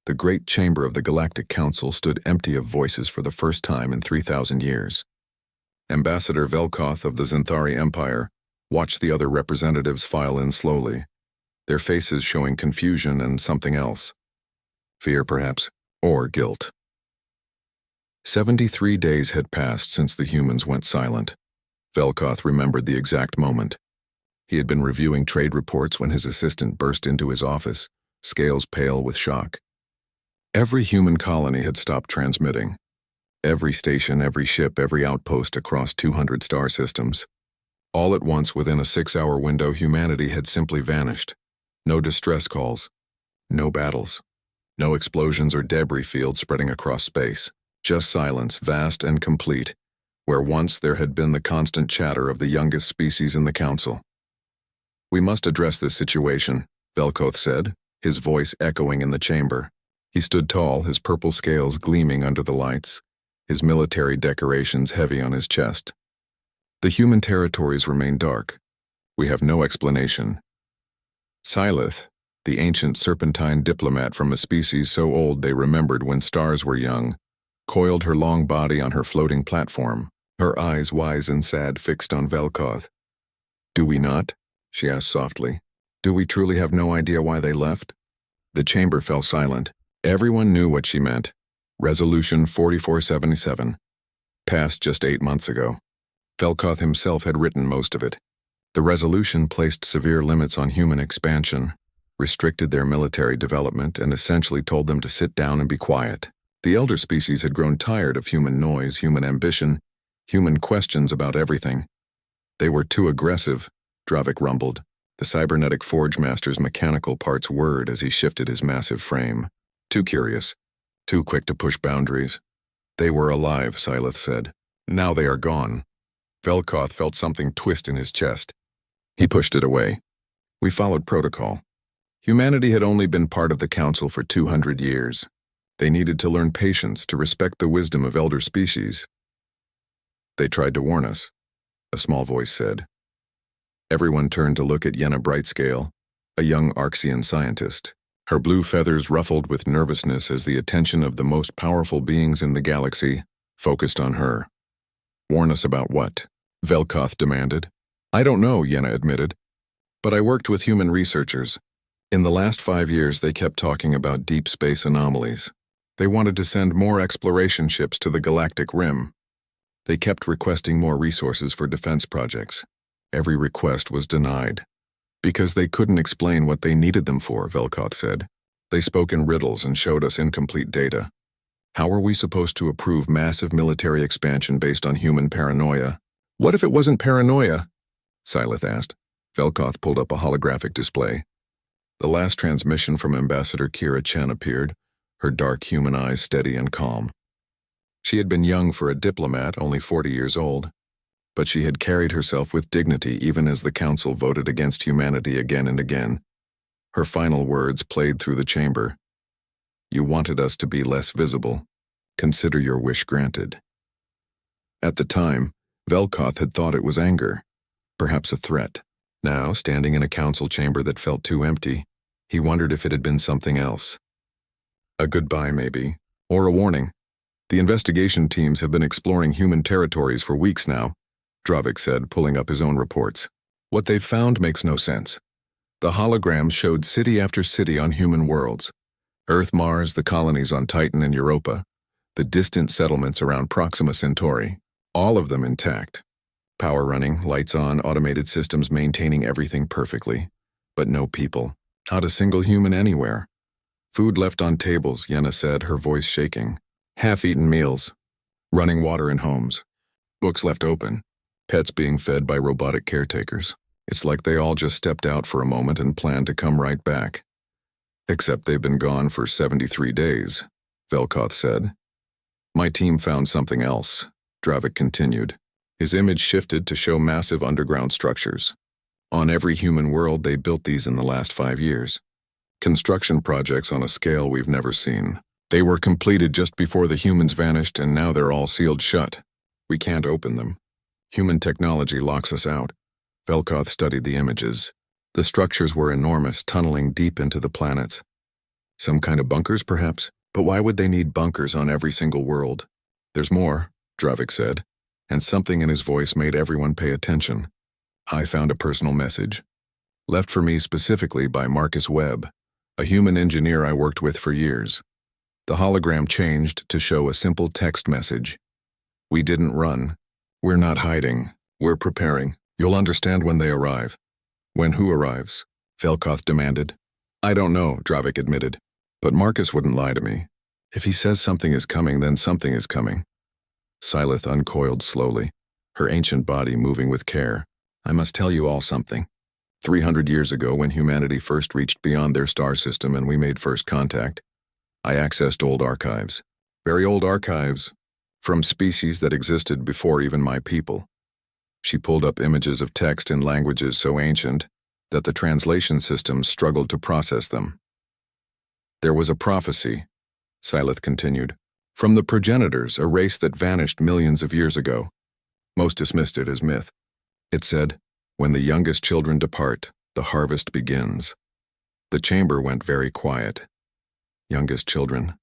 The great chamber of the Galactic Council stood empty of voices for the first time in 3,000 years. Ambassador Velkoth of the Xanthari Empire watched the other representatives file in slowly, their faces showing confusion and something else. Fear, perhaps, or guilt. 73 days had passed since the humans went silent. Velkoth remembered the exact moment. He had been reviewing trade reports when his assistant burst into his office, scales pale with shock. Every human colony had stopped transmitting. Every station, every ship, every outpost across 200 star systems. All at once, within a 6-hour window, humanity had simply vanished. No distress calls. No battles. No explosions or debris fields spreading across space. Just silence, vast and complete, where once there had been the constant chatter of the youngest species in the Council. "We must address this situation," Velkoth said, his voice echoing in the chamber. He stood tall, his purple scales gleaming under the lights, his military decorations heavy on his chest. "The human territories remain dark. We have no explanation." Silith, the ancient serpentine diplomat from a species so old they remembered when stars were young, coiled her long body on her floating platform, her eyes wise and sad fixed on Velkoth. "Do we not?" she asked softly. "Do we truly have no idea why they left?" The chamber fell silent. Everyone knew what she meant. Resolution 4477. Passed just 8 months ago. Velkoth himself had written most of it. The resolution placed severe limits on human expansion, restricted their military development, and essentially told them to sit down and be quiet. The elder species had grown tired of human noise, human ambition, human questions about everything. They were too aggressive, Dravik rumbled, the cybernetic forge master's mechanical parts whirred as he shifted his massive frame. Too curious, too quick to push boundaries. "They were alive," Silith said. "Now they are gone." Velkoth felt something twist in his chest. He pushed it away. "We followed protocol. Humanity had only been part of the Council for 200 years. They needed to learn patience, to respect the wisdom of elder species. They tried to warn us," a small voice said. Everyone turned to look at Yenna Brightscale, a young Arxian scientist. Her blue feathers ruffled with nervousness as the attention of the most powerful beings in the galaxy focused on her. "Warn us about what?" Velkoth demanded. "I don't know," Yenna admitted. "But I worked with human researchers. In the last 5 years, they kept talking about deep space anomalies. They wanted to send more exploration ships to the galactic rim. They kept requesting more resources for defense projects. Every request was denied. Because they couldn't explain what they needed them for," Velkoth said. "They spoke in riddles and showed us incomplete data. How are we supposed to approve massive military expansion based on human paranoia?" "What if it wasn't paranoia?" Silith asked. Velkoth pulled up a holographic display. The last transmission from Ambassador Kira Chen appeared, her dark human eyes steady and calm. She had been young for a diplomat, only 40 years old, but she had carried herself with dignity even as the Council voted against humanity again and again. Her final words played through the chamber. "You wanted us to be less visible. Consider your wish granted." At the time, Velkoth had thought it was anger, perhaps a threat. Now, standing in a council chamber that felt too empty, he wondered if it had been something else. A goodbye, maybe, or a warning. "The investigation teams have been exploring human territories for weeks now," Dravik said, pulling up his own reports. "What they've found makes no sense. The holograms showed city after city on human worlds. Earth, Mars, the colonies on Titan and Europa, the distant settlements around Proxima Centauri, all of them intact. Power running, lights on, automated systems maintaining everything perfectly. But no people. Not a single human anywhere. Food left on tables," Yenna said, her voice shaking. "Half-eaten meals. Running water in homes. Books left open. Pets being fed by robotic caretakers. It's like they all just stepped out for a moment and planned to come right back. Except they've been gone for 73 days, Velkoth said. My team found something else, Dravik continued. His image shifted to show massive underground structures. On every human world, they built these in the last 5 years. Construction projects on a scale we've never seen. They were completed just before the humans vanished, and now they're all sealed shut. We can't open them. Human technology locks us out. Velkoth studied the images. The structures were enormous, tunneling deep into the planets. Some kind of bunkers, perhaps? But why would they need bunkers on every single world? There's more, Dravik said, and something in his voice made everyone pay attention. I found a personal message, left for me specifically by Marcus Webb, a human engineer I worked with for years. The hologram changed to show a simple text message. We didn't run. We're not hiding. We're preparing. You'll understand when they arrive. When who arrives? Velkoth demanded. I don't know, Dravik admitted. But Marcus wouldn't lie to me. If he says something is coming, then something is coming. Sylith uncoiled slowly, her ancient body moving with care. I must tell you all something. 300 years ago, when humanity first reached beyond their star system and we made first contact, I accessed old archives. Very old archives, from species that existed before even my people. She pulled up images of text in languages so ancient that the translation systems struggled to process them. There was a prophecy, Sylith continued, from the progenitors, a race that vanished millions of years ago. Most dismissed it as myth. It said, when the youngest children depart, the harvest begins. The chamber went very quiet. Youngest children,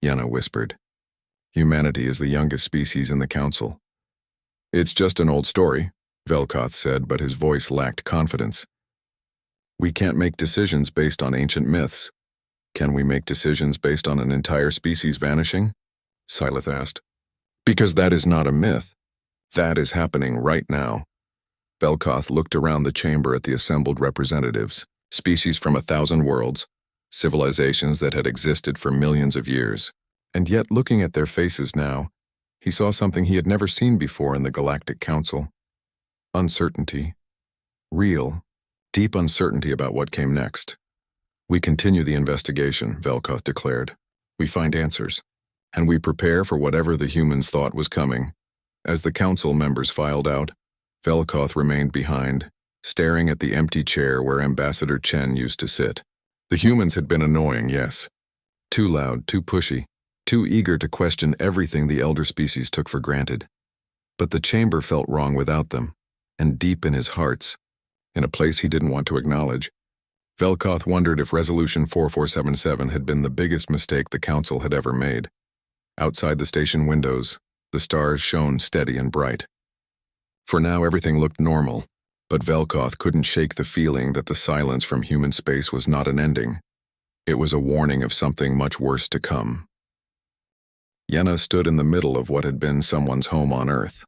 Yenna whispered. Humanity is the youngest species in the council. It's just an old story, Velkoth said, but his voice lacked confidence. We can't make decisions based on ancient myths. Can we make decisions based on an entire species vanishing? Sylith asked. Because that is not a myth. That is happening right now. Velkoth looked around the chamber at the assembled representatives, species from 1,000 worlds, civilizations that had existed for millions of years. And yet, looking at their faces now, he saw something he had never seen before in the Galactic Council. Uncertainty. Real, deep uncertainty about what came next. We continue the investigation, Velkoth declared. We find answers, and we prepare for whatever the humans thought was coming. As the council members filed out, Velkoth remained behind, staring at the empty chair where Ambassador Chen used to sit. The humans had been annoying, yes. Too loud, too pushy, too eager to question everything the elder species took for granted. But the chamber felt wrong without them, and deep in his hearts, in a place he didn't want to acknowledge, Velkoth wondered if Resolution 4477 had been the biggest mistake the council had ever made. Outside the station windows, the stars shone steady and bright. For now, everything looked normal, but Velkoth couldn't shake the feeling that the silence from human space was not an ending. It was a warning of something much worse to come. Yenna stood in the middle of what had been someone's home on Earth.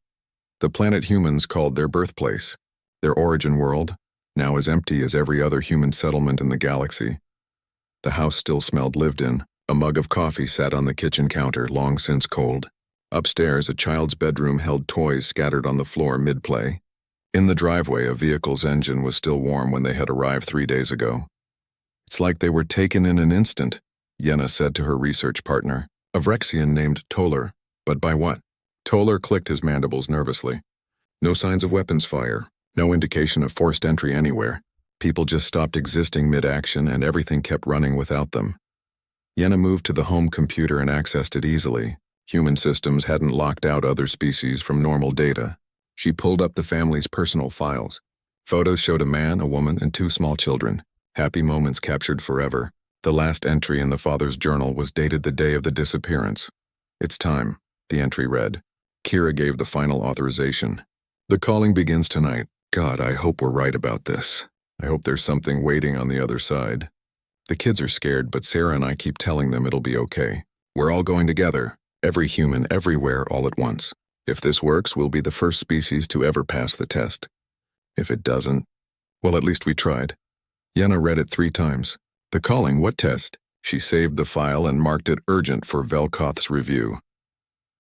The planet humans called their birthplace, their origin world, now as empty as every other human settlement in the galaxy. The house still smelled lived in. A mug of coffee sat on the kitchen counter, long since cold. Upstairs, a child's bedroom held toys scattered on the floor mid-play. In the driveway, a vehicle's engine was still warm when they had arrived 3 days ago. It's like they were taken in an instant, Yenna said to her research partner, a Vrexian named Toller. But by what? Toller clicked his mandibles nervously. No signs of weapons fire. No indication of forced entry anywhere. People just stopped existing mid-action and everything kept running without them. Yenna moved to the home computer and accessed it easily. Human systems hadn't locked out other species from normal data. She pulled up the family's personal files. Photos showed a man, a woman, and 2 small children. Happy moments captured forever. The last entry in the father's journal was dated the day of the disappearance. It's time, the entry read. Kira gave the final authorization. The calling begins tonight. God, I hope we're right about this. I hope there's something waiting on the other side. The kids are scared, but Sarah and I keep telling them it'll be okay. We're all going together, every human, everywhere, all at once. If this works, we'll be the first species to ever pass the test. If it doesn't, well, at least we tried. Yenna read it 3 times. The calling, what test? She saved the file and marked it urgent for Velkoth's review.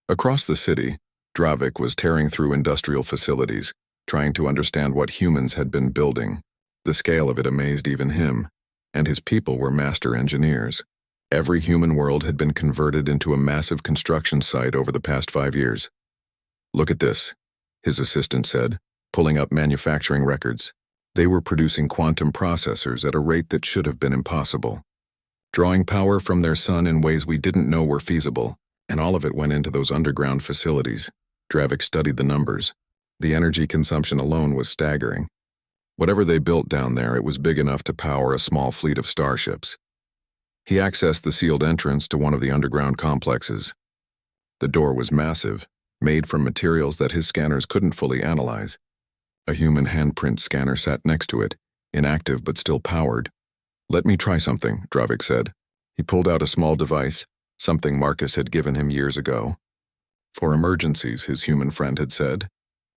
Across the city, Dravik was tearing through industrial facilities, trying to understand what humans had been building. The scale of it amazed even him, and his people were master engineers. Every human world had been converted into a massive construction site over the past 5 years. Look at this, his assistant said, pulling up manufacturing records. They were producing quantum processors at a rate that should have been impossible, drawing power from their sun in ways we didn't know were feasible, and all of it went into those underground facilities. Dravik studied the numbers. The energy consumption alone was staggering. Whatever they built down there, it was big enough to power a small fleet of starships. He accessed the sealed entrance to one of the underground complexes. The door was massive, made from materials that his scanners couldn't fully analyze. A human handprint scanner sat next to it, inactive but still powered. "Let me try something," Dravik said. He pulled out a small device, something Marcus had given him years ago. For emergencies, his human friend had said.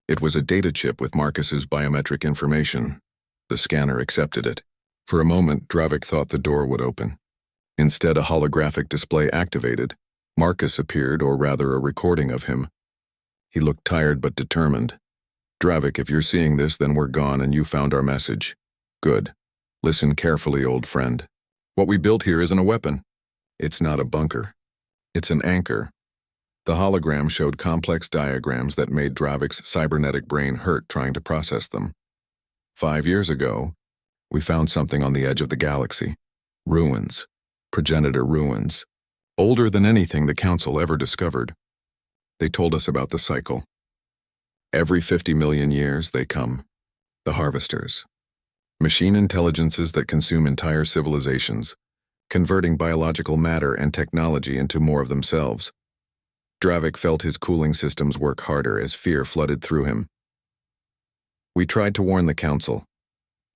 It was a data chip with Marcus's biometric information. The scanner accepted it. For a moment, Dravik thought the door would open. Instead, a holographic display activated. Marcus appeared, or rather a recording of him. He looked tired but determined. "Dravik, if you're seeing this, then we're gone and you found our message. Good. Listen carefully, old friend. What we built here isn't a weapon. It's not a bunker. It's an anchor." The hologram showed complex diagrams that made Dravik's cybernetic brain hurt trying to process them. 5 years ago, we found something on the edge of the galaxy. Ruins. Progenitor ruins. Older than anything the Council ever discovered. They told us about the cycle. Every 50 million years they come. The harvesters. Machine intelligences that consume entire civilizations, converting biological matter and technology into more of themselves. Dravik felt his cooling systems work harder as fear flooded through him. "We tried to warn the Council."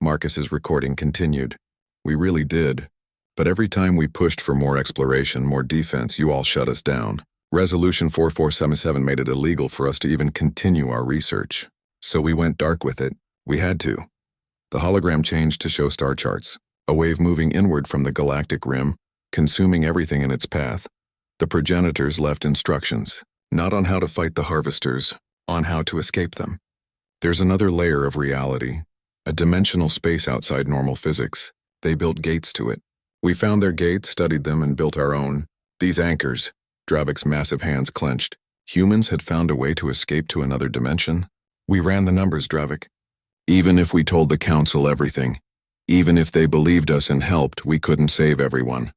Marcus's recording continued. "We really did. But every time we pushed for more exploration, more defense, you all shut us down. Resolution 4477 made it illegal for us to even continue our research. So we went dark with it. We had to." The hologram changed to show star charts, a wave moving inward from the galactic rim, consuming everything in its path. The progenitors left instructions, not on how to fight the harvesters, on how to escape them. There's another layer of reality, a dimensional space outside normal physics. They built gates to it. We found their gates, studied them, and built our own. These anchors, Dravik's massive hands clenched. Humans had found a way to escape to another dimension. We ran the numbers, Dravik. Even if we told the Council everything, even if they believed us and helped, we couldn't save everyone.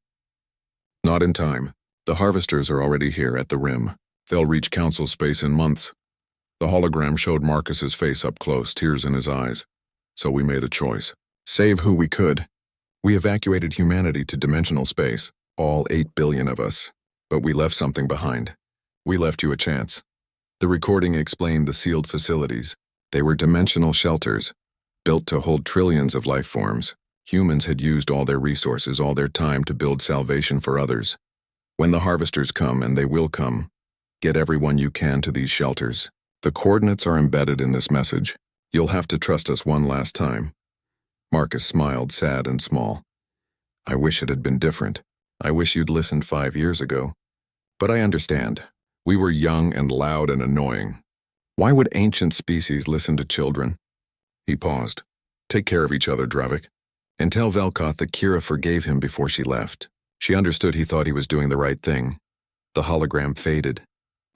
Not in time. The harvesters are already here at the rim. They'll reach Council space in months. The hologram showed Marcus's face up close, tears in his eyes. So we made a choice. Save who we could. We evacuated humanity to dimensional space, all 8 billion of us. But we left something behind. We left you a chance. The recording explained the sealed facilities. They were dimensional shelters, built to hold trillions of life forms. Humans had used all their resources, all their time to build salvation for others. When the harvesters come, and they will come, get everyone you can to these shelters. The coordinates are embedded in this message. You'll have to trust us one last time. Marcus smiled, sad and small. I wish it had been different. I wish you'd listened 5 years ago. But I understand. We were young and loud and annoying. Why would ancient species listen to children? He paused. Take care of each other, Dravik. And tell Velkoth that Kira forgave him before she left. She understood he thought he was doing the right thing. The hologram faded.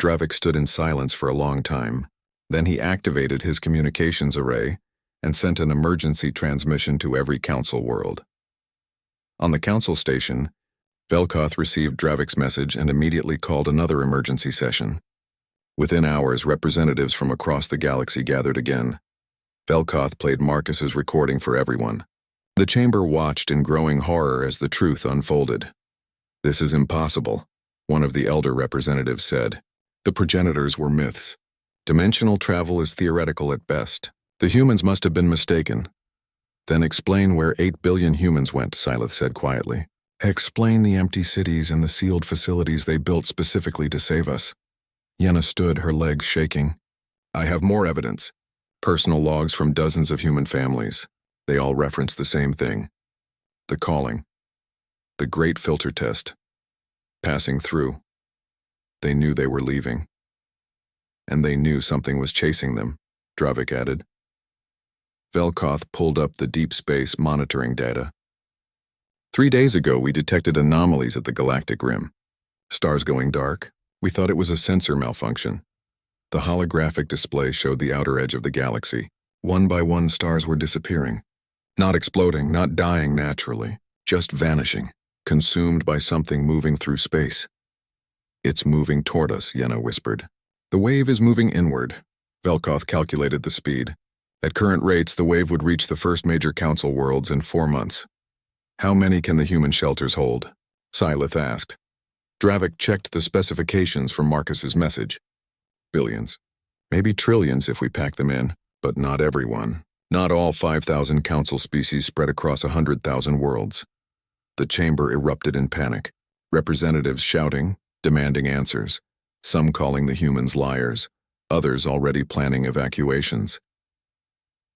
Dravik stood in silence for a long time. Then he activated his communications array and sent an emergency transmission to every Council world. On the Council station, Velkoth received Dravik's message and immediately called another emergency session. Within hours, representatives from across the galaxy gathered again. Velkoth played Marcus's recording for everyone. The chamber watched in growing horror as the truth unfolded. This is impossible, one of the elder representatives said. The progenitors were myths. Dimensional travel is theoretical at best. The humans must have been mistaken. Then explain where 8 billion humans went, Silith said quietly. Explain the empty cities and the sealed facilities they built specifically to save us. Yenna stood, her legs shaking. I have more evidence. Personal logs from dozens of human families. They all reference the same thing. The calling. The great filter test. Passing through. They knew they were leaving. And they knew something was chasing them, Dravik added. Velkoth pulled up the deep space monitoring data. 3 days ago, we detected anomalies at the galactic rim. Stars going dark. We thought it was a sensor malfunction. The holographic display showed the outer edge of the galaxy. One by one, stars were disappearing. Not exploding, not dying naturally, just vanishing, consumed by something moving through space. It's moving toward us, Yenna whispered. The wave is moving inward. Velkoth calculated the speed. At current rates, the wave would reach the first major council worlds in 4 months. How many can the human shelters hold? Sylith asked. Dravik checked the specifications from Marcus's message. Billions. Maybe trillions if we pack them in, but not everyone. Not all 5,000 council species spread across 100,000 worlds. The chamber erupted in panic, representatives shouting, demanding answers, some calling the humans liars, others already planning evacuations.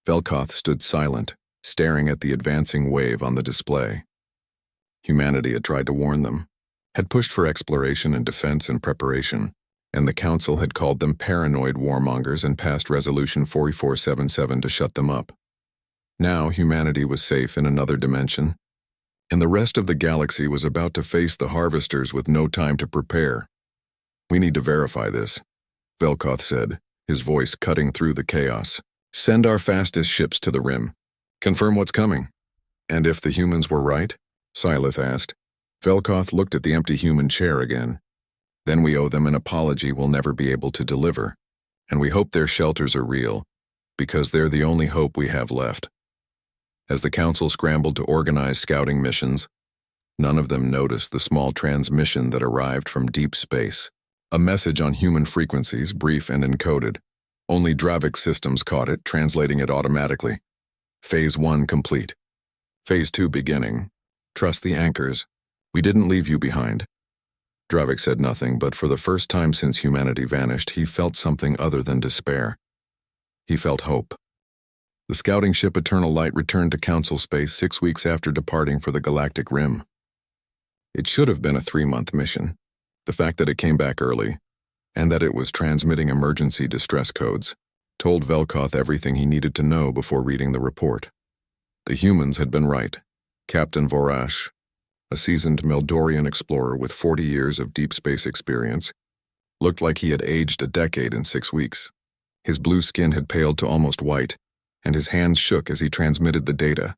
Velkoth stood silent, staring at the advancing wave on the display. Humanity had tried to warn them, had pushed for exploration and defense and preparation, and the Council had called them paranoid warmongers and passed Resolution 4477 to shut them up. Now humanity was safe in another dimension, and the rest of the galaxy was about to face the harvesters with no time to prepare. We need to verify this, Velkoth said, his voice cutting through the chaos. Send our fastest ships to the rim. Confirm what's coming. And if the humans were right? Sylith asked. Velkoth looked at the empty human chair again. Then we owe them an apology we'll never be able to deliver, and we hope their shelters are real, because they're the only hope we have left. As the Council scrambled to organize scouting missions, none of them noticed the small transmission that arrived from deep space. A message on human frequencies, brief and encoded. Only Dravik's systems caught it, translating it automatically. Phase 1 complete. Phase 2 beginning. Trust the anchors. We didn't leave you behind. Dravik said nothing, but for the first time since humanity vanished, he felt something other than despair. He felt hope. The scouting ship Eternal Light returned to Council space 6 weeks after departing for the Galactic Rim. It should have been a 3-month mission. The fact that it came back early, and that it was transmitting emergency distress codes, told Velkoth everything he needed to know before reading the report. The humans had been right. Captain Vorash, a seasoned Meldorian explorer with 40 years of deep space experience, looked like he had aged a decade in 6 weeks. His blue skin had paled to almost white, and his hands shook as he transmitted the data.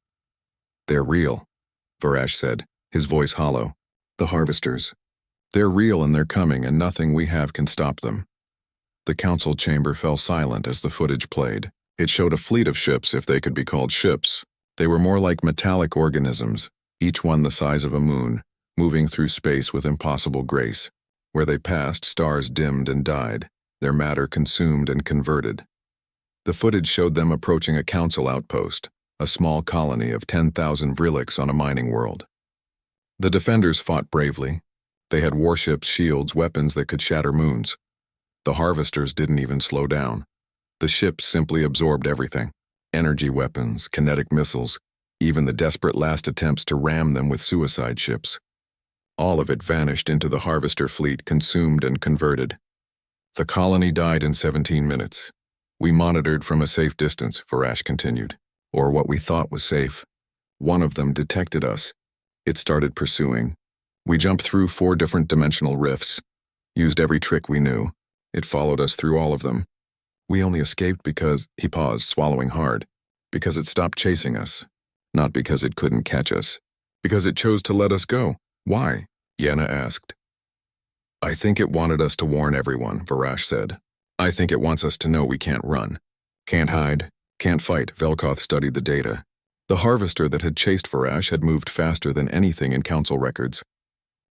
They're real, Vorash said, his voice hollow. The harvesters. They're real and they're coming, and nothing we have can stop them. The council chamber fell silent as the footage played. It showed a fleet of ships, if they could be called ships. They were more like metallic organisms, each one the size of a moon, moving through space with impossible grace. Where they passed, stars dimmed and died, their matter consumed and converted. The footage showed them approaching a council outpost, a small colony of 10,000 Vriliks on a mining world. The defenders fought bravely. They had warships, shields, weapons that could shatter moons. The harvesters didn't even slow down. The ships simply absorbed everything. Energy weapons, kinetic missiles, even the desperate last attempts to ram them with suicide ships. All of it vanished into the harvester fleet, consumed and converted. The colony died in 17 minutes. We monitored from a safe distance, Vorash continued, or what we thought was safe. One of them detected us. It started pursuing. We jumped through 4 different dimensional rifts, used every trick we knew. It followed us through all of them. We only escaped because, he paused, swallowing hard, because it stopped chasing us. Not because it couldn't catch us. Because it chose to let us go. Why? Yenna asked. I think it wanted us to warn everyone, Vorash said. I think it wants us to know we can't run. Can't hide. Can't fight. Velkoth studied the data. The harvester that had chased Vorash had moved faster than anything in council records.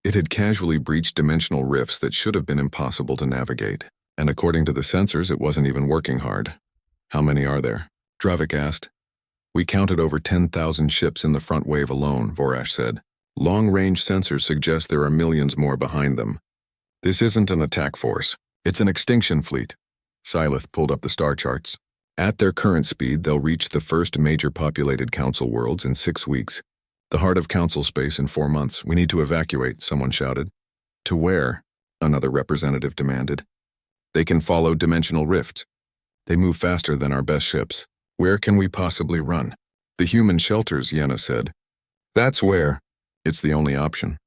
It had casually breached dimensional rifts that should have been impossible to navigate, and according to the sensors, it wasn't even working hard. How many are there? Dravik asked. We counted over 10,000 ships in the front wave alone, Vorash said. Long-range sensors suggest there are millions more behind them. This isn't an attack force. It's an extinction fleet. Sylith pulled up the star charts. At their current speed, they'll reach the first major populated council worlds in 6 weeks. The heart of council space in 4 months. We need to evacuate, someone shouted. To where? Another representative demanded. They can follow dimensional rifts. They move faster than our best ships. Where can we possibly run? The human shelters, Yenna said. That's where. It's the only option.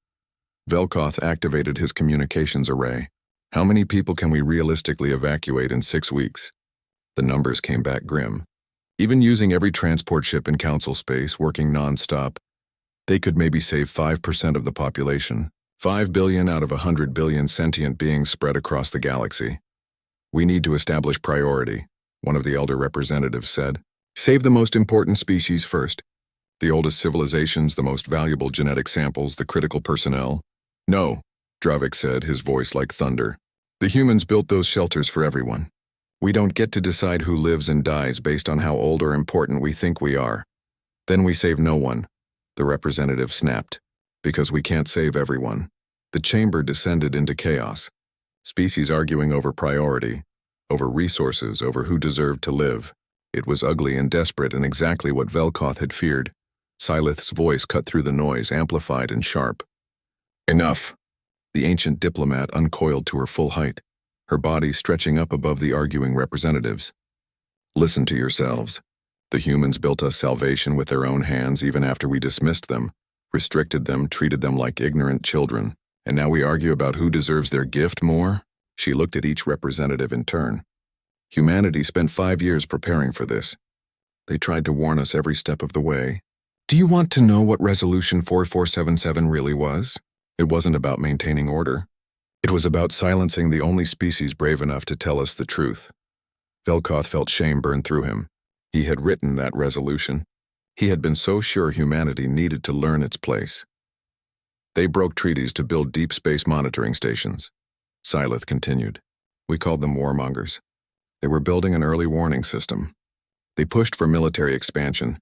Velkoth activated his communications array. How many people can we realistically evacuate in 6 weeks? The numbers came back grim. Even using every transport ship in council space, working non-stop, they could maybe save 5% of the population. 5 billion out of 100 billion sentient beings spread across the galaxy. We need to establish priority, one of the elder representatives said. Save the most important species first. The oldest civilizations, the most valuable genetic samples, the critical personnel. No, Dravik said, his voice like thunder. The humans built those shelters for everyone. We don't get to decide who lives and dies based on how old or important we think we are. Then we save no one, the representative snapped. Because we can't save everyone. The chamber descended into chaos. Species arguing over priority, over resources, over who deserved to live. It was ugly and desperate and exactly what Velkoth had feared. Silith's voice cut through the noise, amplified and sharp. Enough. The ancient diplomat uncoiled to her full height, her body stretching up above the arguing representatives. Listen to yourselves. The humans built us salvation with their own hands even after we dismissed them, restricted them, treated them like ignorant children, and now we argue about who deserves their gift more? She looked at each representative in turn. Humanity spent 5 years preparing for this. They tried to warn us every step of the way. Do you want to know what Resolution 4477 really was? It wasn't about maintaining order. It was about silencing the only species brave enough to tell us the truth. Velkoth felt shame burn through him. He had written that resolution. He had been so sure humanity needed to learn its place. They broke treaties to build deep space monitoring stations. Silith continued. We called them warmongers. They were building an early warning system. They pushed for military expansion.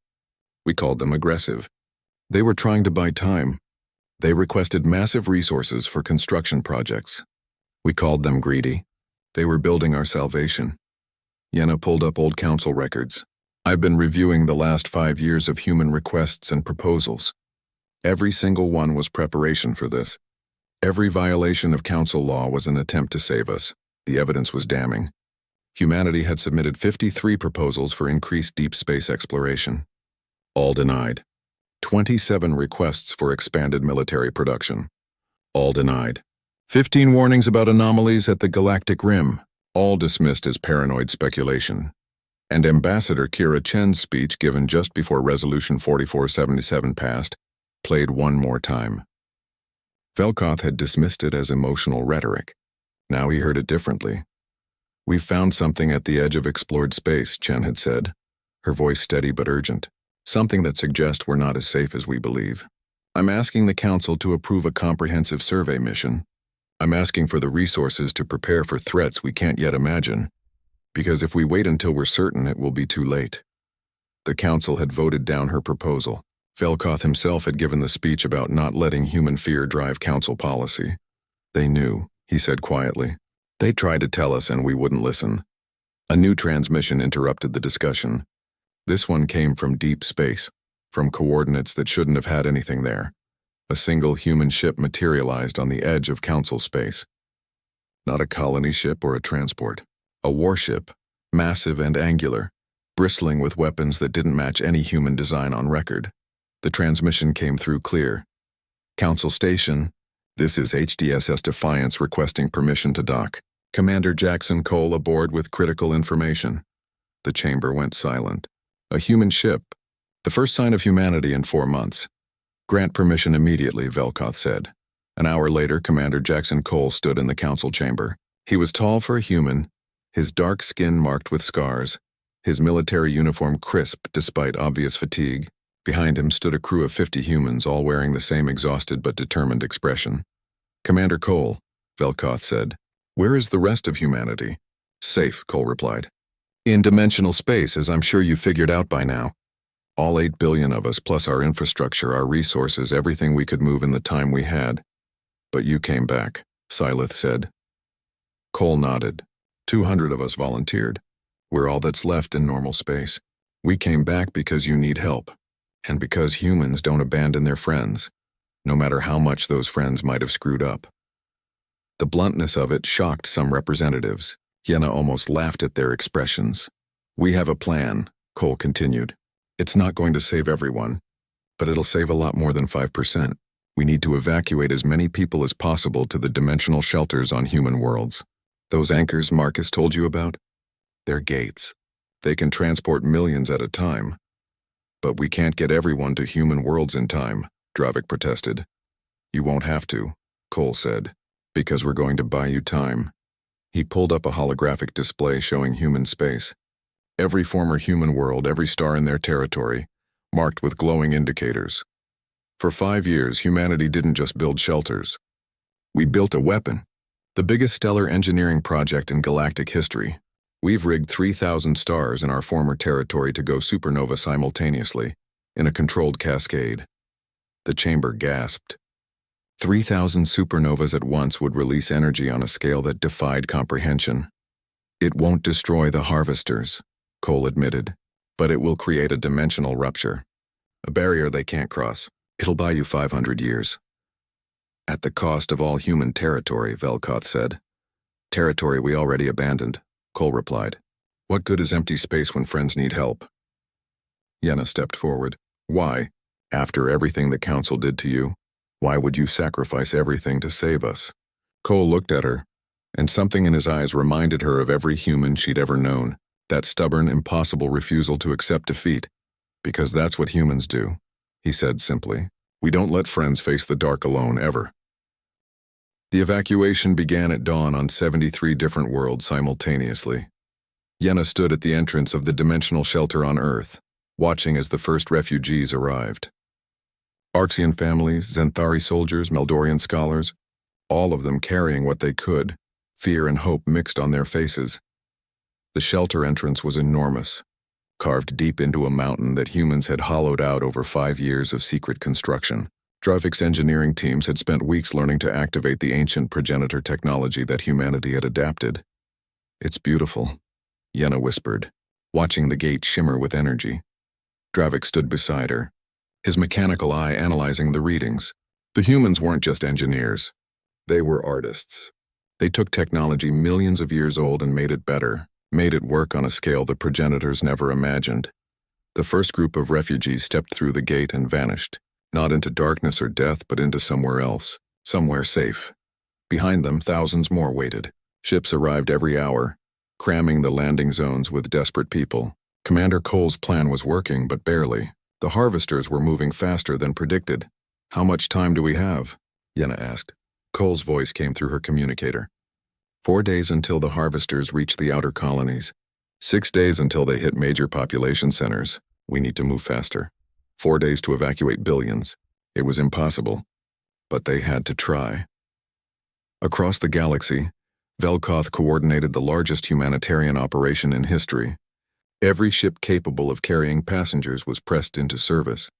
We called them aggressive. They were trying to buy time. They requested massive resources for construction projects. We called them greedy. They were building our salvation. Yenna pulled up old council records. I've been reviewing the last 5 years of human requests and proposals. Every single one was preparation for this. Every violation of council law was an attempt to save us. The evidence was damning. Humanity had submitted 53 proposals for increased deep space exploration. All denied. 27 requests for expanded military production. All denied. 15 warnings about anomalies at the Galactic Rim. All dismissed as paranoid speculation. And Ambassador Kira Chen's speech given just before Resolution 4477 passed, played one more time. Velkoth had dismissed it as emotional rhetoric. Now he heard it differently. We've found something at the edge of explored space, Chen had said, her voice steady but urgent. Something that suggests we're not as safe as we believe. I'm asking the Council to approve a comprehensive survey mission. I'm asking for the resources to prepare for threats we can't yet imagine. Because if we wait until we're certain, it will be too late. The Council had voted down her proposal. Velkoth himself had given the speech about not letting human fear drive Council policy. They knew, he said quietly. They tried to tell us and we wouldn't listen. A new transmission interrupted the discussion. This one came from deep space, from coordinates that shouldn't have had anything there. A single human ship materialized on the edge of Council space. Not a colony ship or a transport. A warship, massive and angular, bristling with weapons that didn't match any human design on record. The transmission came through clear. Council Station, this is HDSS Defiance requesting permission to dock. Commander Jackson Cole aboard with critical information. The chamber went silent. A human ship. The first sign of humanity in 4 months. Grant permission immediately, Velkoth said. An hour later, Commander Jackson Cole stood in the council chamber. He was tall for a human, his dark skin marked with scars, his military uniform crisp despite obvious fatigue. Behind him stood a crew of 50 humans, all wearing the same exhausted but determined expression. Commander Cole, Velkoth said. Where is the rest of humanity? Safe, Cole replied. In dimensional space, as I'm sure you figured out by now. All 8 billion of us, plus our infrastructure, our resources, everything we could move in the time we had. But you came back, Silith said. Cole nodded. 200 of us volunteered. We're all that's left in normal space. We came back because you need help. And because humans don't abandon their friends, no matter how much those friends might have screwed up. The bluntness of it shocked some representatives. Yenna almost laughed at their expressions. We have a plan, Cole continued. It's not going to save everyone, but it'll save a lot more than 5%. We need to evacuate as many people as possible to the dimensional shelters on human worlds. Those anchors Marcus told you about? They're gates. They can transport millions at a time. But we can't get everyone to human worlds in time, Dravik protested. You won't have to, Cole said, because we're going to buy you time. He pulled up a holographic display showing human space. Every former human world, every star in their territory, marked with glowing indicators. For 5 years, humanity didn't just build shelters. We built a weapon. The biggest stellar engineering project in galactic history. We've rigged 3,000 stars in our former territory to go supernova simultaneously, in a controlled cascade. The chamber gasped. 3,000 supernovas at once would release energy on a scale that defied comprehension. It won't destroy the harvesters, Cole admitted, but it will create a dimensional rupture. A barrier they can't cross. It'll buy you 500 years. At the cost of all human territory, Velkoth said. Territory we already abandoned, Cole replied. What good is empty space when friends need help? Yenna stepped forward. Why? After everything the Council did to you, why would you sacrifice everything to save us? Cole looked at her, and something in his eyes reminded her of every human she'd ever known, that stubborn, impossible refusal to accept defeat. Because that's what humans do, he said simply. We don't let friends face the dark alone, ever. The evacuation began at dawn on 73 different worlds simultaneously. Yenna stood at the entrance of the dimensional shelter on Earth, watching as the first refugees arrived. Arxian families, Xanthari soldiers, Meldorian scholars, all of them carrying what they could, fear and hope mixed on their faces. The shelter entrance was enormous, carved deep into a mountain that humans had hollowed out over 5 years of secret construction. Dravik's engineering teams had spent weeks learning to activate the ancient progenitor technology that humanity had adapted. It's beautiful, Yenna whispered, watching the gate shimmer with energy. Dravik stood beside her, his mechanical eye analyzing the readings. The humans weren't just engineers. They were artists. They took technology millions of years old and made it better, made it work on a scale the progenitors never imagined. The first group of refugees stepped through the gate and vanished, not into darkness or death, but into somewhere else, somewhere safe. Behind them, thousands more waited. Ships arrived every hour, cramming the landing zones with desperate people. Commander Cole's plan was working, but barely. The harvesters were moving faster than predicted. How much time do we have? Yenna asked. Cole's voice came through her communicator. 4 days until the harvesters reach the outer colonies. 6 days until they hit major population centers. We need to move faster. 4 days to evacuate billions. It was impossible, but they had to try. Across the galaxy, Velkoth coordinated the largest humanitarian operation in history. Every ship capable of carrying passengers was pressed into service.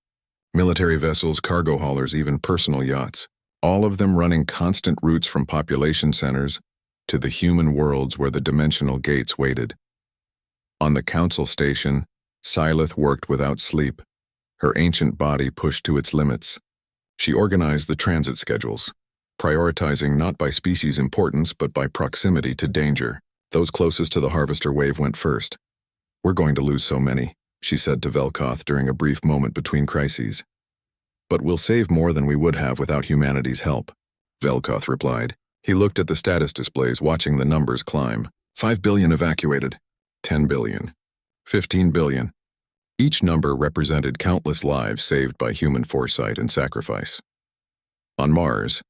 Military vessels, cargo haulers, even personal yachts, all of them running constant routes from population centers to the human worlds where the dimensional gates waited. On the council station, Sylith worked without sleep, her ancient body pushed to its limits. She organized the transit schedules, prioritizing not by species importance but by proximity to danger. Those closest to the harvester wave went first. We're going to lose so many, she said to Velkoth during a brief moment between crises. But we'll save more than we would have without humanity's help, Velkoth replied. He looked at the status displays, watching the numbers climb. 5 billion evacuated, 10 billion, 15 billion. Each number represented countless lives saved by human foresight and sacrifice. On Mars,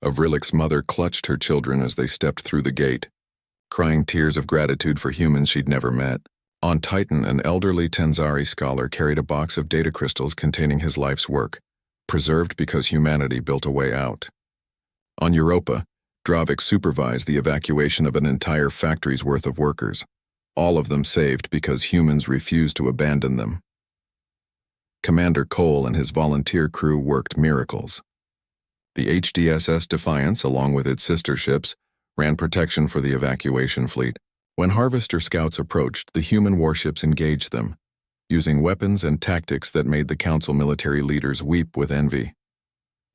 Avrilic's mother clutched her children as they stepped through the gate, crying tears of gratitude for humans she'd never met. On Titan, an elderly Tenzari scholar carried a box of data crystals containing his life's work, preserved because humanity built a way out. On Europa, Dravik supervised the evacuation of an entire factory's worth of workers, all of them saved because humans refused to abandon them. Commander Cole and his volunteer crew worked miracles. The HDSS Defiance, along with its sister ships, ran protection for the evacuation fleet. When Harvester scouts approached, the human warships engaged them, using weapons and tactics that made the Council military leaders weep with envy.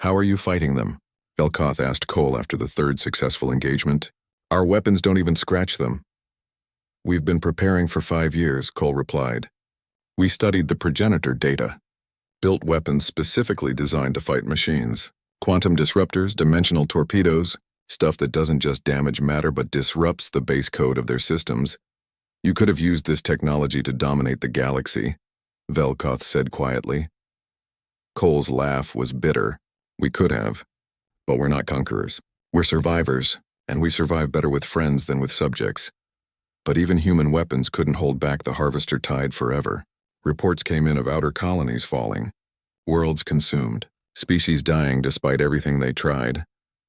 How are you fighting them? Velkoth asked Cole after the third successful engagement. Our weapons don't even scratch them. We've been preparing for 5 years, Cole replied. We studied the progenitor data, built weapons specifically designed to fight machines. Quantum disruptors, dimensional torpedoes, stuff that doesn't just damage matter but disrupts the base code of their systems. You could have used this technology to dominate the galaxy, Velkoth said quietly. Cole's laugh was bitter. We could have, but we're not conquerors. We're survivors, and we survive better with friends than with subjects. But even human weapons couldn't hold back the harvester tide forever. Reports came in of outer colonies falling, worlds consumed, species dying despite everything they tried.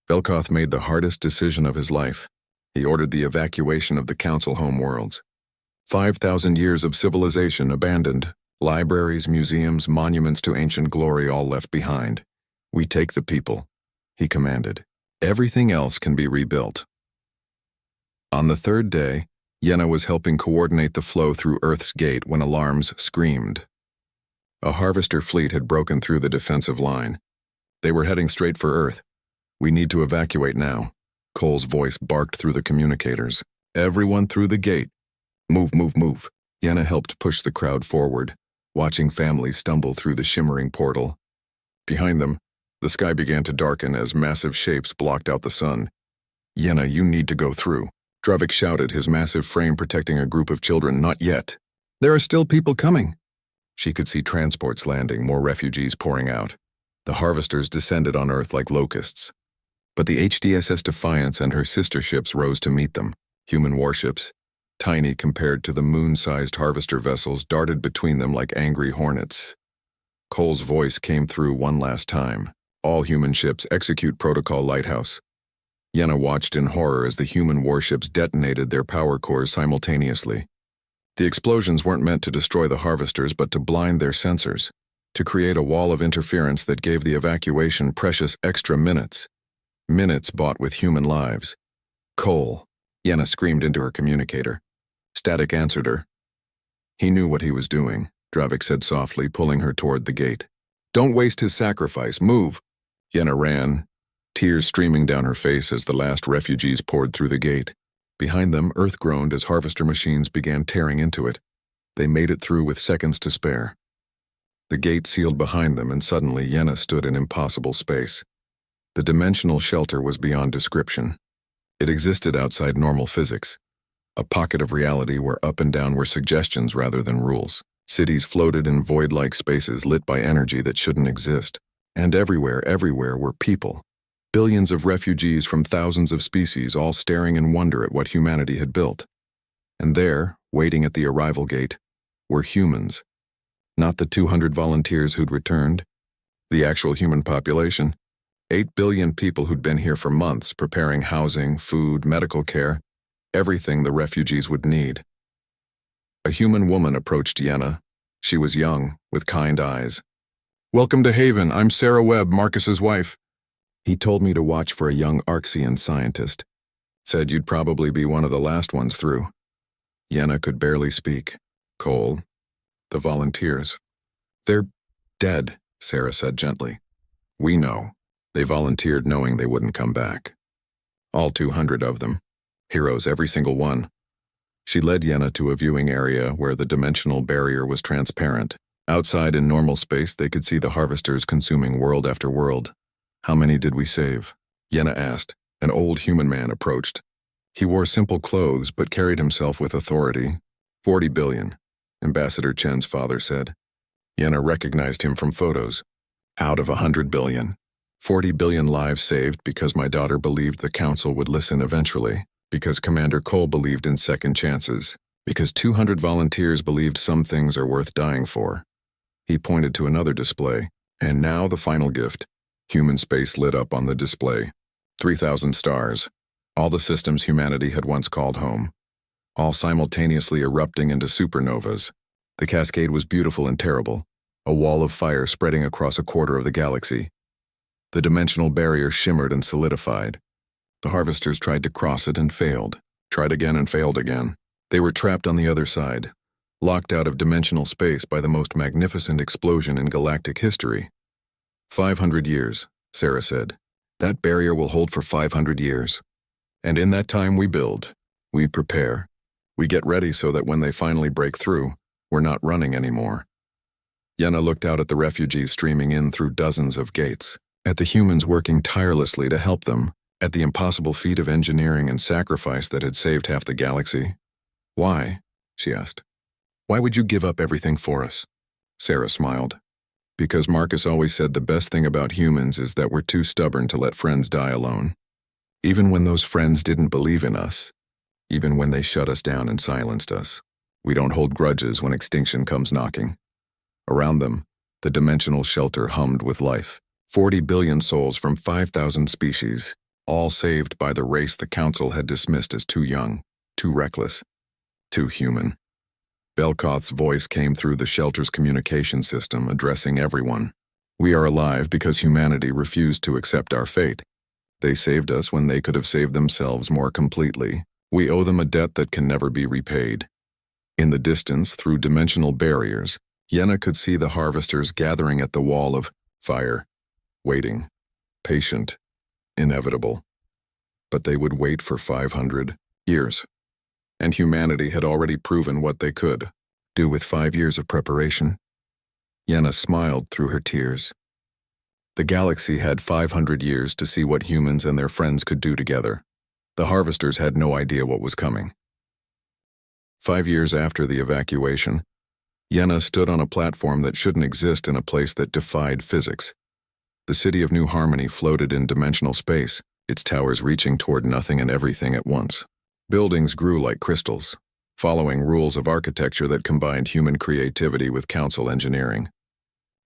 Velkoth made the hardest decision of his life. He ordered the evacuation of the Council homeworlds. 5,000 years of civilization abandoned, libraries, museums, monuments to ancient glory all left behind. We take the people, he commanded. Everything else can be rebuilt. On the third day, Yenna was helping coordinate the flow through Earth's gate when alarms screamed. A harvester fleet had broken through the defensive line. They were heading straight for Earth. We need to evacuate now. Cole's voice barked through the communicators. Everyone through the gate. Move, move, move. Yenna helped push the crowd forward, watching families stumble through the shimmering portal. Behind them, the sky began to darken as massive shapes blocked out the sun. Yenna, you need to go through. Dravik shouted, his massive frame protecting a group of children. Not yet. There are still people coming. She could see transports landing, more refugees pouring out. The harvesters descended on Earth like locusts. But the HDSS Defiance and her sister ships rose to meet them. Human warships, tiny compared to the moon-sized harvester vessels, darted between them like angry hornets. Cole's voice came through one last time. All human ships execute Protocol Lighthouse. Yenna watched in horror as the human warships detonated their power cores simultaneously. The explosions weren't meant to destroy the harvesters but to blind their sensors, to create a wall of interference that gave the evacuation precious extra minutes. Minutes bought with human lives. Cole, Yenna screamed into her communicator. Static answered her. He knew what he was doing, Dravik said softly, pulling her toward the gate. Don't waste his sacrifice, move. Yenna ran, tears streaming down her face as the last refugees poured through the gate. Behind them, Earth groaned as harvester machines began tearing into it. They made it through with seconds to spare. The gate sealed behind them, and suddenly Yenna stood in impossible space. The dimensional shelter was beyond description. It existed outside normal physics, a pocket of reality where up and down were suggestions rather than rules. Cities floated in void-like spaces lit by energy that shouldn't exist. And everywhere were people. Billions of refugees from thousands of species, all staring in wonder at what humanity had built. And there, waiting at the arrival gate, were humans. Not the 200 volunteers who'd returned. The actual human population. 8 billion people who'd been here for months, preparing housing, food, medical care, everything the refugees would need. A human woman approached Yenna. She was young, with kind eyes. Welcome to Haven, I'm Sarah Webb, Marcus's wife. He told me to watch for a young Arxian scientist. Said you'd probably be one of the last ones through. Yenna could barely speak. Cole, the volunteers. They're dead, Sarah said gently. We know. They volunteered knowing they wouldn't come back. All 200 of them. Heroes, every single one. She led Yenna to a viewing area where the dimensional barrier was transparent. Outside in normal space, they could see the harvesters consuming world after world. How many did we save? Yenna asked. An old human man approached. He wore simple clothes but carried himself with authority. 40 billion, Ambassador Chen's father said. Yenna recognized him from photos. Out of 100 billion. 40 billion lives saved because my daughter believed the council would listen eventually, because Commander Cole believed in second chances, because 200 volunteers believed some things are worth dying for. He pointed to another display, and now the final gift. Human space lit up on the display. 3,000 stars. All the systems humanity had once called home. All simultaneously erupting into supernovas. The cascade was beautiful and terrible, a wall of fire spreading across a quarter of the galaxy. The dimensional barrier shimmered and solidified. The harvesters tried to cross it and failed, tried again and failed again. They were trapped on the other side, locked out of dimensional space by the most magnificent explosion in galactic history. 500 years, Sarah said. That barrier will hold for 500 years. And in that time we build, we prepare, we get ready so that when they finally break through, we're not running anymore. Yenna looked out at the refugees streaming in through dozens of gates, at the humans working tirelessly to help them, at the impossible feat of engineering and sacrifice that had saved half the galaxy. Why? She asked. Why would you give up everything for us? Sarah smiled. Because Marcus always said the best thing about humans is that we're too stubborn to let friends die alone. Even when those friends didn't believe in us, even when they shut us down and silenced us, we don't hold grudges when extinction comes knocking. Around them, the dimensional shelter hummed with life. 40 billion souls from 5,000 species, all saved by the race the Council had dismissed as too young, too reckless, too human. Velkoth's voice came through the shelter's communication system, addressing everyone. We are alive because humanity refused to accept our fate. They saved us when they could have saved themselves more completely. We owe them a debt that can never be repaid. In the distance, through dimensional barriers, Yenna could see the harvesters gathering at the wall of fire, waiting, patient, inevitable. But they would wait for 500 years. And humanity had already proven what they could do with 5 years of preparation. Yenna smiled through her tears. The galaxy had 500 years to see what humans and their friends could do together. The harvesters had no idea what was coming. 5 years after the evacuation, Yenna stood on a platform that shouldn't exist in a place that defied physics. The city of New Harmony floated in dimensional space, its towers reaching toward nothing and everything at once. Buildings grew like crystals, following rules of architecture that combined human creativity with council engineering.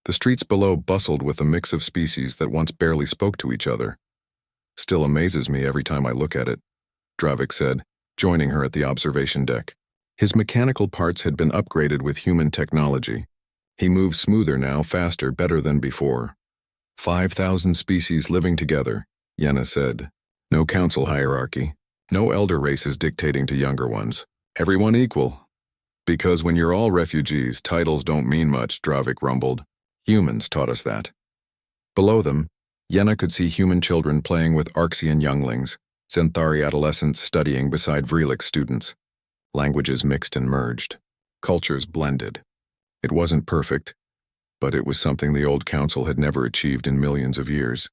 The streets below bustled with a mix of species that once barely spoke to each other. Still amazes me every time I look at it, Dravik said, joining her at the observation deck. His mechanical parts had been upgraded with human technology. He moved smoother now, faster, better than before. 5,000 species living together, Yenna said. No council hierarchy. No elder races dictating to younger ones. Everyone equal. Because when you're all refugees, titles don't mean much, Dravik rumbled. Humans taught us that. Below them, Yenna could see human children playing with Arxian younglings, Centauri adolescents studying beside Vrelix students. Languages mixed and merged. Cultures blended. It wasn't perfect, but it was something the old council had never achieved in millions of years.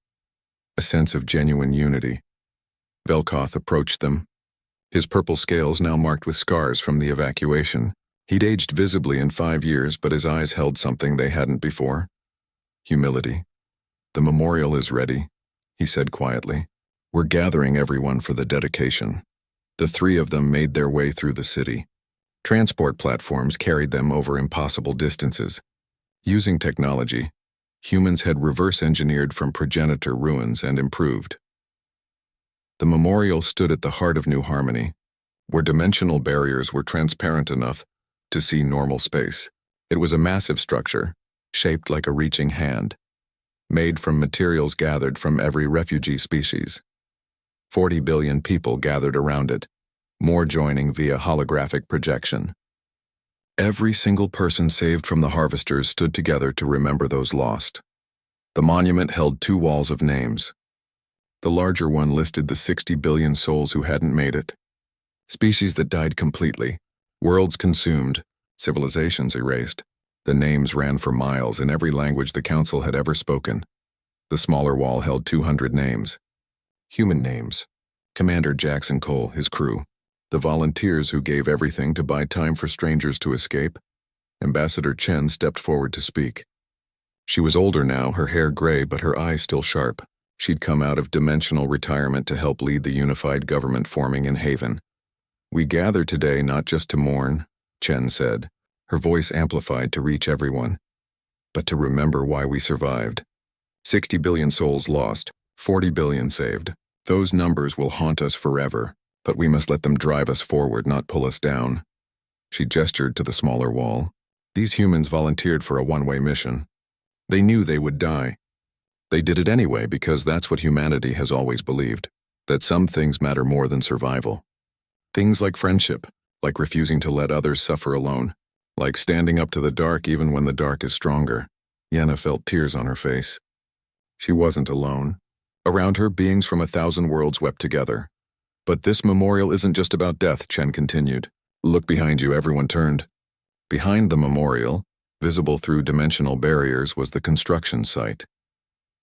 A sense of genuine unity. Velkoth approached them, his purple scales now marked with scars from the evacuation. He'd aged visibly in 5 years, but his eyes held something they hadn't before. Humility. The memorial is ready, he said quietly. We're gathering everyone for the dedication. The 3 of them made their way through the city. Transport platforms carried them over impossible distances. Using technology, humans had reverse-engineered from progenitor ruins and improved. The memorial stood at the heart of New Harmony, where dimensional barriers were transparent enough to see normal space. It was a massive structure, shaped like a reaching hand, made from materials gathered from every refugee species. 40 billion people gathered around it, more joining via holographic projection. Every single person saved from the harvesters stood together to remember those lost. The monument held 2 walls of names. The larger one listed the 60 billion souls who hadn't made it. Species that died completely, worlds consumed, civilizations erased. The names ran for miles in every language the Council had ever spoken. The smaller wall held 200 names. Human names. Commander Jackson Cole, his crew. The volunteers who gave everything to buy time for strangers to escape. Ambassador Chen stepped forward to speak. She was older now, her hair gray, but her eyes still sharp. She'd come out of dimensional retirement to help lead the unified government forming in Haven. We gather today not just to mourn, Chen said, her voice amplified to reach everyone, but to remember why we survived. 60 billion souls lost, 40 billion saved. Those numbers will haunt us forever, but we must let them drive us forward, not pull us down. She gestured to the smaller wall. These humans volunteered for a one-way mission. They knew they would die. They did it anyway because that's what humanity has always believed, that some things matter more than survival. Things like friendship, like refusing to let others suffer alone, like standing up to the dark even when the dark is stronger. Yenna felt tears on her face. She wasn't alone. Around her, beings from 1,000 worlds wept together. But this memorial isn't just about death, Chen continued. Look behind you, everyone turned. Behind the memorial, visible through dimensional barriers, was the construction site.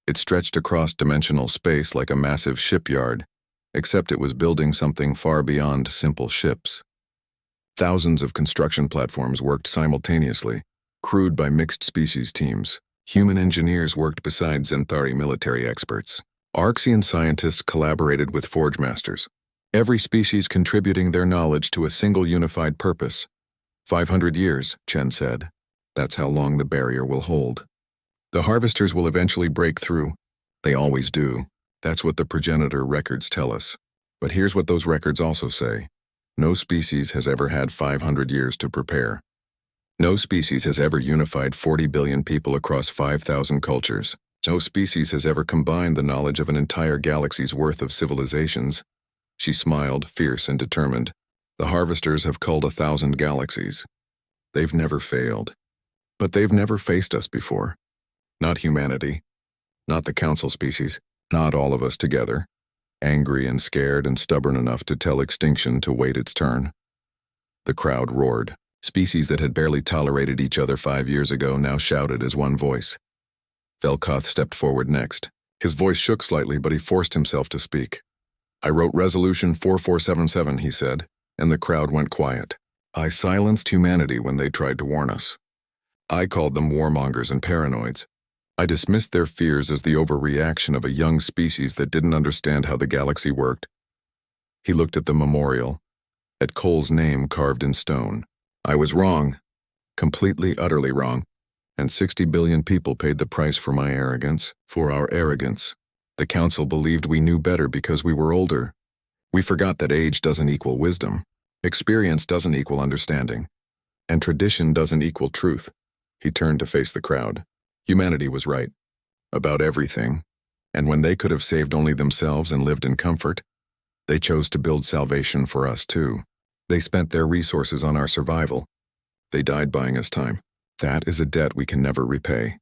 It stretched across dimensional space like a massive shipyard, except it was building something far beyond simple ships. Thousands of construction platforms worked simultaneously, crewed by mixed species teams. Human engineers worked beside Centauri military experts. Arxian scientists collaborated with Forge Masters, every species contributing their knowledge to a single unified purpose. 500 years, Chen said. That's how long the barrier will hold. The harvesters will eventually break through. They always do. That's what the progenitor records tell us. But here's what those records also say. No species has ever had 500 years to prepare. No species has ever unified 40 billion people across 5,000 cultures. No species has ever combined the knowledge of an entire galaxy's worth of civilizations. She smiled, fierce and determined. The harvesters have culled 1,000 galaxies. They've never failed. But they've never faced us before. Not humanity. Not the council species. Not all of us together. Angry and scared and stubborn enough to tell extinction to wait its turn. The crowd roared. Species that had barely tolerated each other 5 years ago now shouted as one voice. Velkoth stepped forward next. His voice shook slightly, but he forced himself to speak. I wrote Resolution 4477, he said, and the crowd went quiet. I silenced humanity when they tried to warn us. I called them warmongers and paranoids. I dismissed their fears as the overreaction of a young species that didn't understand how the galaxy worked. He looked at the memorial, at Cole's name carved in stone. I was wrong, completely, utterly wrong, and 60 billion people paid the price for my arrogance, for our arrogance. The council believed we knew better because we were older. We forgot that age doesn't equal wisdom, experience doesn't equal understanding, and tradition doesn't equal truth. He turned to face the crowd. Humanity was right. About everything. And when they could have saved only themselves and lived in comfort, they chose to build salvation for us too. They spent their resources on our survival. They died buying us time. That is a debt we can never repay.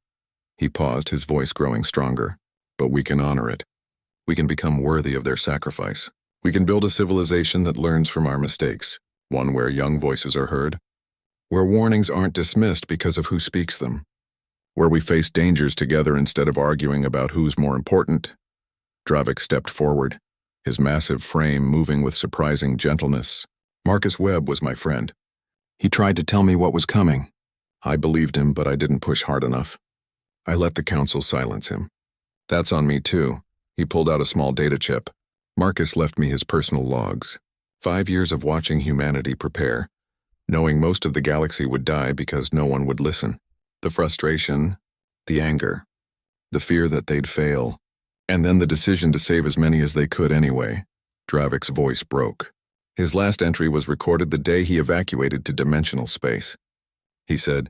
He paused, his voice growing stronger. But we can honor it. We can become worthy of their sacrifice. We can build a civilization that learns from our mistakes, one where young voices are heard, where warnings aren't dismissed because of who speaks them, where we face dangers together instead of arguing about who's more important. Dravik stepped forward, his massive frame moving with surprising gentleness. Marcus Webb was my friend. He tried to tell me what was coming. I believed him, but I didn't push hard enough. I let the council silence him. That's on me too. He pulled out a small data chip. Marcus left me his personal logs. 5 years of watching humanity prepare, knowing most of the galaxy would die because no one would listen. The frustration, the anger, the fear that they'd fail, and then the decision to save as many as they could anyway. Dravik's voice broke. His last entry was recorded the day he evacuated to dimensional space. He said,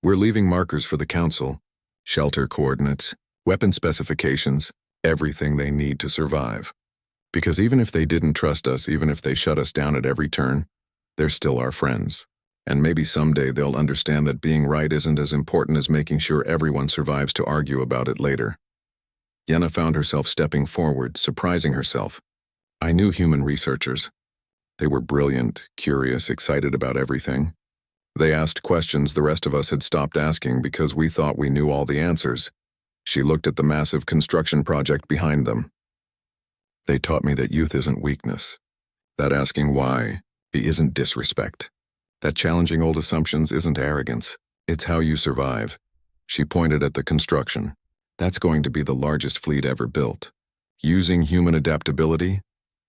"We're leaving markers for the council, shelter coordinates, weapon specifications, everything they need to survive. Because even if they didn't trust us, even if they shut us down at every turn, they're still our friends. And maybe someday they'll understand that being right isn't as important as making sure everyone survives to argue about it later." Yenna found herself stepping forward, surprising herself. I knew human researchers. They were brilliant, curious, excited about everything. They asked questions the rest of us had stopped asking because we thought we knew all the answers. She looked at the massive construction project behind them. They taught me that youth isn't weakness, that asking why isn't disrespect, that challenging old assumptions isn't arrogance, it's how you survive. She pointed at the construction. That's going to be the largest fleet ever built. Using human adaptability,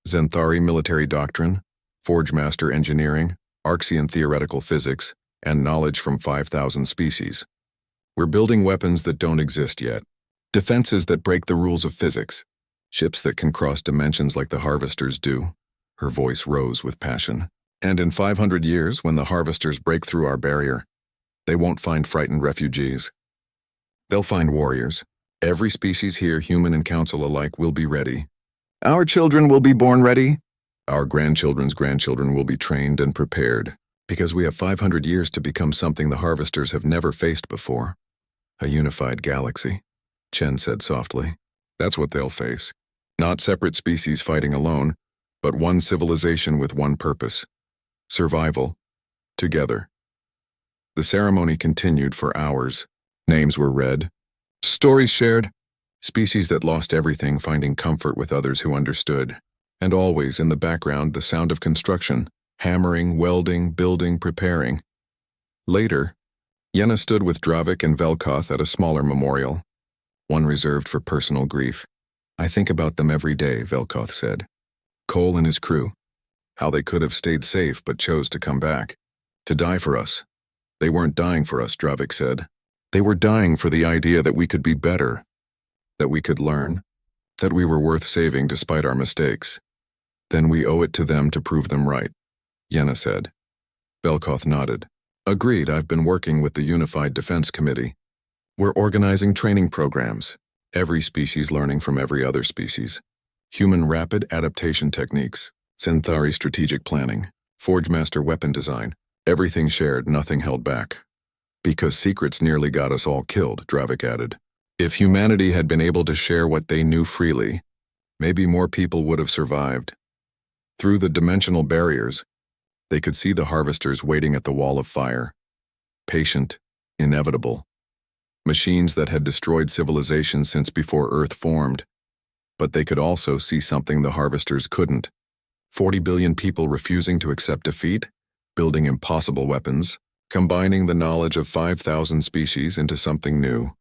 Zenthari military doctrine, Forge Master engineering, Arxian theoretical physics, and knowledge from 5,000 species. We're building weapons that don't exist yet, defenses that break the rules of physics, ships that can cross dimensions like the harvesters do. Her voice rose with passion. And in 500 years, when the harvesters break through our barrier, they won't find frightened refugees. They'll find warriors. Every species here, human and council alike, will be ready. Our children will be born ready. Our grandchildren's grandchildren will be trained and prepared, because we have 500 years to become something the harvesters have never faced before. A unified galaxy, Chen said softly. That's what they'll face. Not separate species fighting alone, but one civilization with one purpose. Survival. Together. The ceremony continued for hours. Names were read. Stories shared. Species that lost everything finding comfort with others who understood. And always in the background the sound of construction, hammering, welding, building, preparing. Later, Yenna stood with Dravik and Velkoth at a smaller memorial, one reserved for personal grief. I think about them every day, Velkoth said. Cole and his crew. How they could have stayed safe but chose to come back. To die for us. They weren't dying for us, Dravik said. They were dying for the idea that we could be better. That we could learn. That we were worth saving despite our mistakes. Then we owe it to them to prove them right, Yenna said. Belkoth nodded. Agreed, I've been working with the Unified Defense Committee. We're organizing training programs, every species learning from every other species. Human rapid adaptation techniques, Centauri strategic planning, Forge Master weapon design, everything shared, nothing held back. Because secrets nearly got us all killed, Dravik added. If humanity had been able to share what they knew freely, maybe more people would have survived. Through the dimensional barriers, they could see the harvesters waiting at the wall of fire. Patient, inevitable. Machines that had destroyed civilization since before Earth formed. But they could also see something the harvesters couldn't. 40 billion people refusing to accept defeat, building impossible weapons, combining the knowledge of 5,000 species into something new.